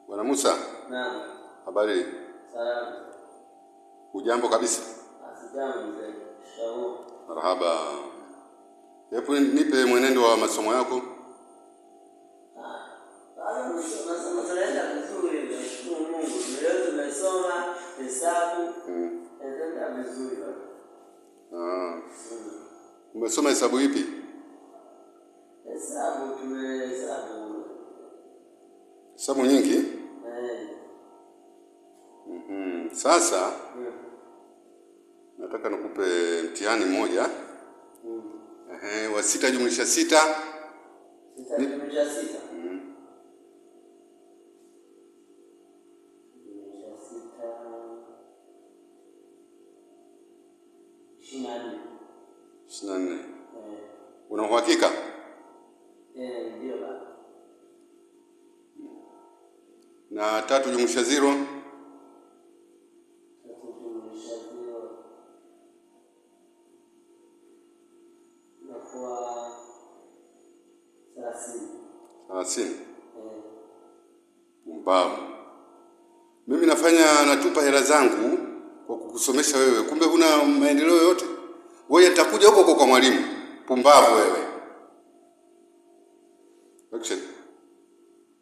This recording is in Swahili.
Bwana Musa. Naam. Habari? Salama. Hujambo kabisa? Asijambo mzee. Shikamoo. Marhaba. Hebu nipe mwenendo wa masomo yako. Masomo tunaenda vizuri, nashukuru Mungu. Leo tumesoma hesabu. Tunaenda vizuri bwana. Umesoma hesabu ipi? Hesabu nyingi? Sasa nataka nikupe mtihani mmoja. Wa 6 jumlisha 6. 6 jumlisha 6. Jumlisha 6. 24. Una uhakika? Ndio baba. Na 3 jumlisha 0. Kwa 30. Mbavu. Mimi natupa hela zangu kwa kukusomesha wewe. Kumbe huna maendeleo yote. Wewe utakuja huko kwa mwalimu. Pumbavu wewe. Action.